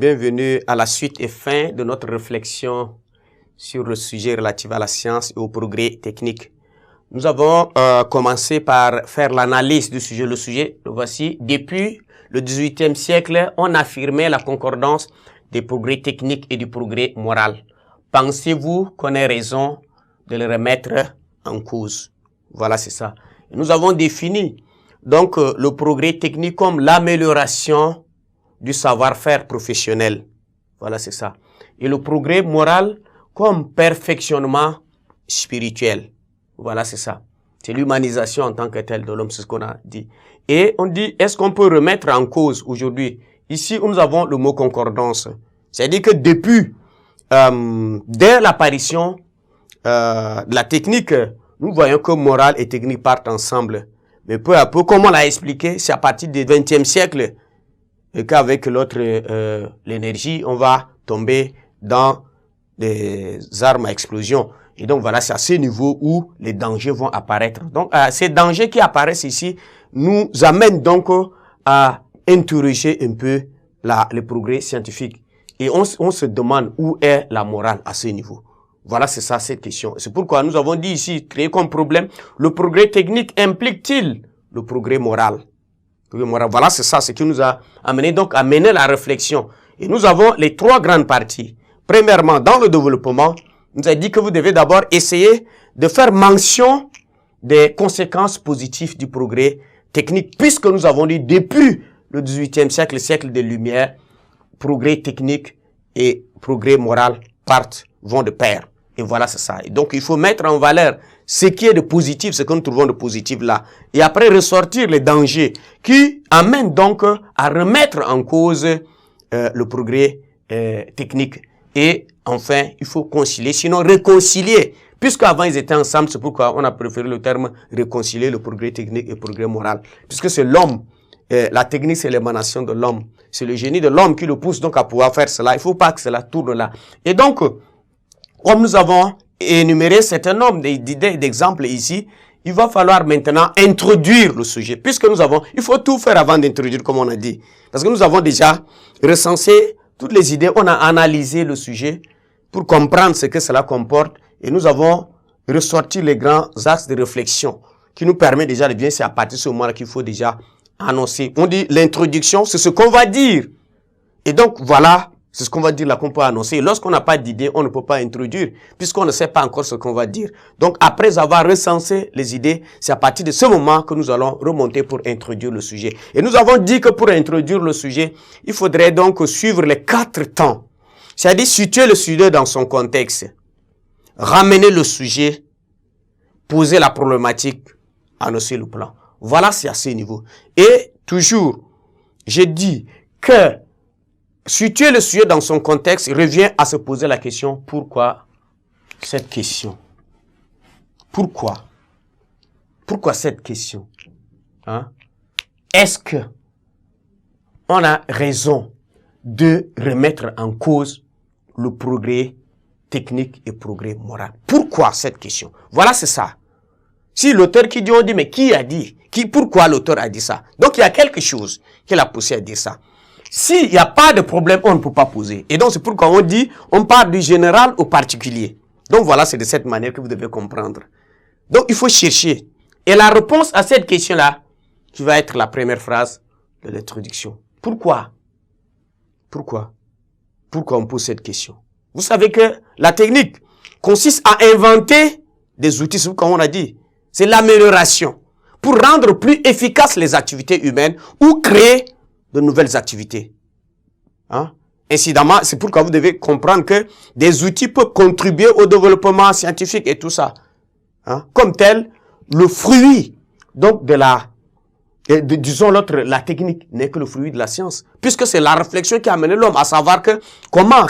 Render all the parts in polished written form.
Bienvenue à la suite et fin de notre réflexion sur le sujet relatif à la science et au progrès technique. Nous avons commencé par faire l'analyse du sujet. Le sujet, le voici. Depuis le XVIIIe siècle, on affirmait la concordance des progrès techniques et du progrès moral. Pensez-vous qu'on ait raison de le remettre en cause? Voilà, c'est ça. Et nous avons défini donc le progrès technique comme l'amélioration du savoir-faire professionnel. Voilà, c'est ça. Et le progrès moral comme perfectionnement spirituel. Voilà, c'est ça. C'est l'humanisation en tant que telle de l'homme, c'est ce qu'on a dit. Et on dit, est-ce qu'on peut remettre en cause aujourd'hui? Ici, nous avons le mot concordance. C'est-à-dire que depuis, dès l'apparition de la technique, nous voyons que morale et technique partent ensemble. Mais peu à peu, comme on l'a expliqué, c'est à partir du XXe siècle et qu'avec l'autre, l'énergie, on va tomber dans des armes à explosion. Et donc voilà, c'est à ce niveau où les dangers vont apparaître. Donc ces dangers qui apparaissent ici nous amènent donc à interroger un peu le progrès scientifique. Et on se demande où est la morale à ce niveau. Voilà, c'est ça cette question. C'est pourquoi nous avons dit ici, créé comme problème, le progrès technique implique-t-il le progrès moral? Voilà, c'est ça ce qui nous a amené donc à mener la réflexion. Et nous avons les trois grandes parties. Premièrement, dans le développement, nous a dit que vous devez d'abord essayer de faire mention des conséquences positives du progrès technique, puisque nous avons dit depuis le XVIIIe siècle, le siècle des Lumières, progrès technique et progrès moral vont de pair. Et voilà, c'est ça. Et donc, il faut mettre en valeur ce qui est de positif, ce que nous trouvons de positif là. Et après, ressortir les dangers qui amènent donc à remettre en cause le progrès technique. Et enfin, il faut concilier, sinon réconcilier. Puisqu'avant ils étaient ensemble, c'est pourquoi on a préféré le terme réconcilier, le progrès technique et le progrès moral. Puisque c'est l'homme, la technique c'est l'émanation de l'homme. C'est le génie de l'homme qui le pousse donc à pouvoir faire cela. Il ne faut pas que cela tourne là. Et donc, comme nous avons énuméré un certain nombre d'idées, d'exemples ici, il va falloir maintenant introduire le sujet. Puisque nous avons, il faut tout faire avant d'introduire, comme on a dit. Parce que nous avons déjà recensé toutes les idées, on a analysé le sujet pour comprendre ce que cela comporte et nous avons ressorti les grands axes de réflexion qui nous permettent déjà de bien, c'est à partir de ce moment-là qu'il faut déjà annoncer. On dit l'introduction, c'est ce qu'on va dire. Et donc voilà, c'est ce qu'on va dire là qu'on peut annoncer. Lorsqu'on n'a pas d'idée, on ne peut pas introduire puisqu'on ne sait pas encore ce qu'on va dire. Donc après avoir recensé les idées, c'est à partir de ce moment que nous allons remonter pour introduire le sujet. Et nous avons dit que pour introduire le sujet, il faudrait donc suivre les 4 temps. C'est-à-dire situer le sujet dans son contexte, ramener le sujet, poser la problématique, annoncer le plan. Voilà, c'est à ce niveau. Et toujours, j'ai dit que situer le sujet dans son contexte revient à se poser la question, pourquoi cette question? Pourquoi? Pourquoi cette question? Hein? Est-ce que on a raison de remettre en cause le progrès technique et progrès moral? Pourquoi cette question? Voilà, c'est ça. Si l'auteur qui dit, on dit, mais qui a dit? Pourquoi l'auteur a dit ça? Donc, il y a quelque chose qui l'a poussé à dire ça. S'il n'y a pas de problème, on ne peut pas poser. Et donc, c'est pourquoi on dit, on part du général au particulier. Donc, voilà, c'est de cette manière que vous devez comprendre. Donc, il faut chercher. Et la réponse à cette question-là, qui va être la première phrase de l'introduction. Pourquoi? Pourquoi? Pourquoi on pose cette question? Vous savez que la technique consiste à inventer des outils, comme on a dit. C'est l'amélioration pour rendre plus efficaces les activités humaines ou créer de nouvelles activités. Hein? Incidemment, c'est pourquoi vous devez comprendre que des outils peuvent contribuer au développement scientifique et tout ça. Hein? Comme tel, le fruit donc disons la technique n'est que le fruit de la science. Puisque c'est la réflexion qui a amené l'homme à savoir que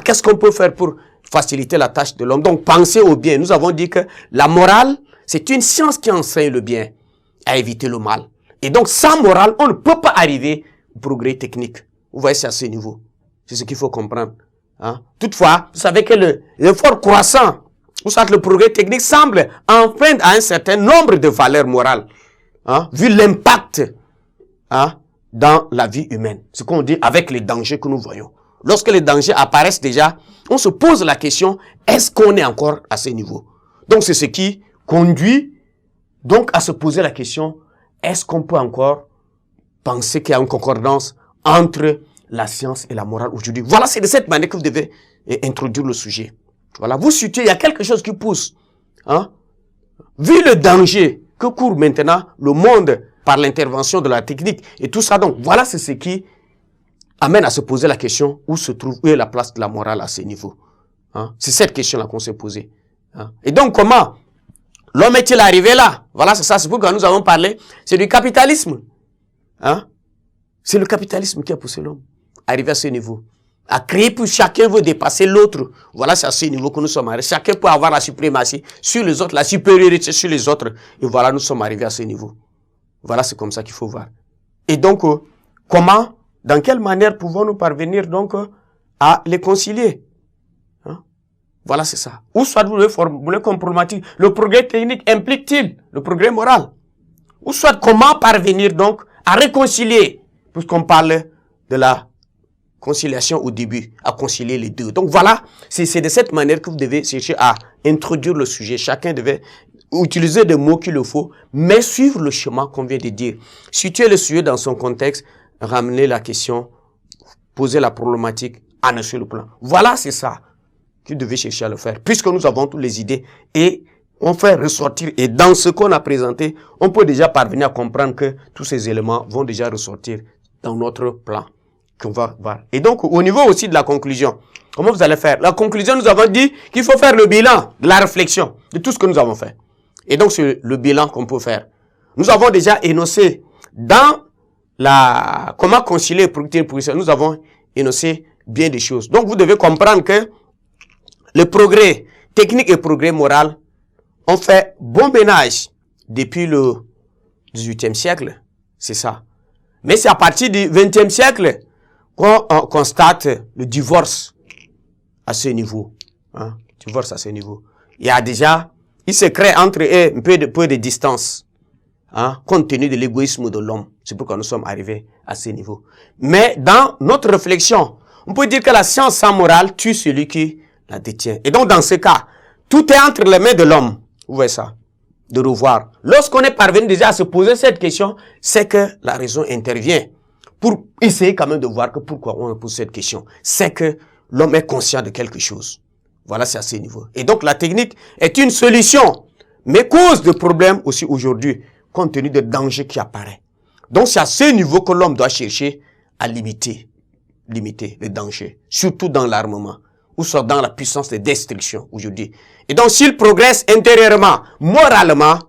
qu'est-ce qu'on peut faire pour faciliter la tâche de l'homme. Donc, penser au bien. Nous avons dit que la morale, c'est une science qui enseigne le bien à éviter le mal. Et donc, sans morale, on ne peut pas arriver au progrès technique. Vous voyez, c'est à ce niveau. C'est ce qu'il faut comprendre. Hein? Toutefois, vous savez que l'effort croissant, vous savez que le progrès technique semble enfreindre à un certain nombre de valeurs morales. Hein? Vu l'impact dans la vie humaine. Ce qu'on dit avec les dangers que nous voyons. lorsque les dangers apparaissent déjà, on se pose la question, est-ce qu'on est encore à ce niveau? Donc c'est ce qui conduit donc à se poser la question, est-ce qu'on peut encore penser qu'il y a une concordance entre la science et la morale aujourd'hui? Voilà, c'est de cette manière que vous devez introduire le sujet. Voilà, vous situez, il y a quelque chose qui pousse. Hein? Vu le danger que court maintenant le monde par l'intervention de la technique et tout ça, donc voilà, c'est ce qui amène à se poser la question, où est la place de la morale à ce niveau? Hein? C'est cette question-là qu'on s'est posée. Hein? Et donc comment l'homme est-il arrivé là? Voilà, c'est ça, c'est pourquoi nous avons parlé, c'est du capitalisme. Hein? C'est le capitalisme qui a poussé l'homme à arriver à ce niveau. À créer, puis chacun veut dépasser l'autre. Voilà, c'est à ce niveau que nous sommes arrivés. Chacun peut avoir la suprématie sur les autres, la supériorité sur les autres. Et voilà, nous sommes arrivés à ce niveau. Voilà, c'est comme ça qu'il faut voir. Et donc, comment, dans quelle manière pouvons-nous parvenir donc à les concilier? Hein? Voilà, c'est ça. Ou soit vous le formulez comme problématique. Le progrès technique implique-t-il le progrès moral? Ou soit comment parvenir donc à réconcilier, puisqu'on parle de la conciliation au début, à concilier les deux. Donc voilà, c'est de cette manière que vous devez chercher à introduire le sujet. Chacun devait utiliser des mots qu'il le faut, mais suivre le chemin qu'on vient de dire. Situer le sujet dans son contexte, ramener la question, poser la problématique, annoncer le plan. Voilà, c'est ça que vous devez chercher à le faire, puisque nous avons toutes les idées et on fait ressortir. Et dans ce qu'on a présenté, on peut déjà parvenir à comprendre que tous ces éléments vont déjà ressortir dans notre plan qu'on va voir. Et donc, au niveau aussi de la conclusion, comment vous allez faire? La conclusion, nous avons dit qu'il faut faire le bilan de la réflexion de tout ce que nous avons fait. Et donc, c'est le bilan qu'on peut faire. Nous avons déjà énoncé dans la comment concilier productivité et progression, nous avons énoncé bien des choses. Donc, vous devez comprendre que le progrès technique et progrès moral ont fait bon ménage depuis le 18e siècle. C'est ça. Mais c'est à partir du 20e siècle qu'on constate le divorce à ce niveau. Hein? Divorce à ce niveau. Il y a déjà, il se crée entre eux un peu de distance. Hein? Compte tenu de l'égoïsme de l'homme. C'est pourquoi nous sommes arrivés à ce niveau. Mais dans notre réflexion, on peut dire que la science sans morale tue celui qui la détient. Et donc dans ce cas, tout est entre les mains de l'homme. Vous voyez ça? De revoir. Lorsqu'on est parvenu déjà à se poser cette question, c'est que la raison intervient. Pour essayer quand même de voir que pourquoi on pose cette question. C'est que l'homme est conscient de quelque chose. Voilà, c'est à ce niveau. Et donc la technique est une solution, mais cause de problèmes aussi aujourd'hui, compte tenu des dangers qui apparaissent. Donc c'est à ce niveau que l'homme doit chercher à limiter les dangers, surtout dans l'armement, ou soit dans la puissance de destruction aujourd'hui. Et donc s'il progresse intérieurement, moralement,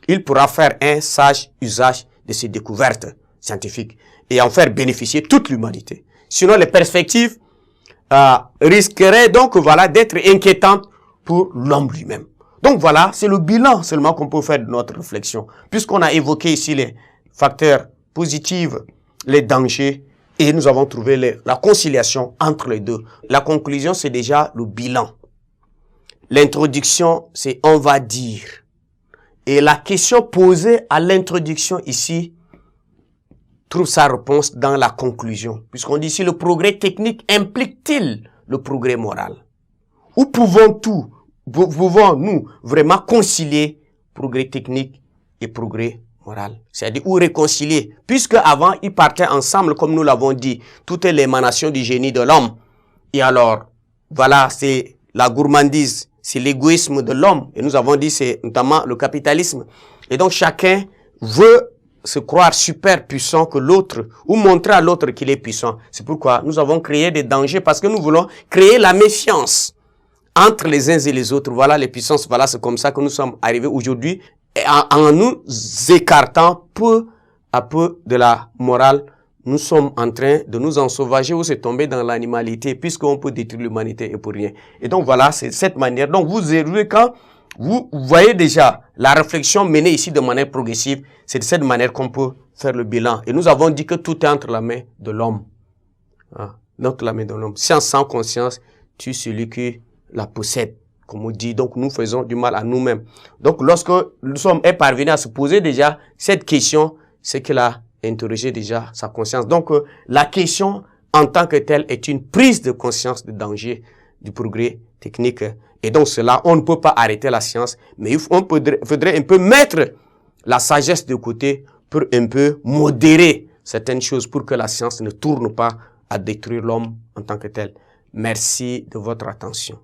il pourra faire un sage usage de ses découvertes scientifiques et en faire bénéficier toute l'humanité. Sinon, les perspectives risqueraient donc voilà d'être inquiétantes pour l'homme lui-même. Donc voilà, c'est le bilan seulement qu'on peut faire de notre réflexion, puisqu'on a évoqué ici les facteurs positifs, les dangers, et nous avons trouvé la conciliation entre les deux. La conclusion, c'est déjà le bilan. L'introduction, c'est on va dire. Et la question posée à l'introduction ici trouve sa réponse dans la conclusion. Puisqu'on dit ici, le progrès technique implique-t-il le progrès moral? Où pouvons-nous vraiment concilier progrès technique et progrès moral? C'est-à-dire, où réconcilier? Puisque avant, ils partaient ensemble, comme nous l'avons dit, tout est l'émanation du génie de l'homme. Et alors, voilà, c'est la gourmandise, c'est l'égoïsme de l'homme. Et nous avons dit, c'est notamment le capitalisme. Et donc, chacun veut se croire super puissant que l'autre, ou montrer à l'autre qu'il est puissant. C'est pourquoi nous avons créé des dangers, parce que nous voulons créer la méfiance entre les uns et les autres. Voilà les puissances, voilà, c'est comme ça que nous sommes arrivés aujourd'hui, en nous écartant peu à peu de la morale. Nous sommes en train de nous ensauvager ou se tomber dans l'animalité, puisqu'on peut détruire l'humanité et pour rien. Et donc voilà, c'est cette manière. Donc vous évoluez quand vous voyez déjà la réflexion menée ici de manière progressive, c'est de cette manière qu'on peut faire le bilan. Et nous avons dit que tout est entre la main de l'homme. Hein? Entre la main de l'homme. Science sans conscience tue celui qui la possède, comme on dit. Donc nous faisons du mal à nous-mêmes. Donc lorsque nous sommes parvenus à se poser déjà cette question, c'est qu'il a interrogé déjà sa conscience. Donc la question en tant que telle est une prise de conscience du danger du progrès technique. Et donc cela, on ne peut pas arrêter la science, mais il faudrait un peu mettre la sagesse de côté pour un peu modérer certaines choses pour que la science ne tourne pas à détruire l'homme en tant que tel. Merci de votre attention.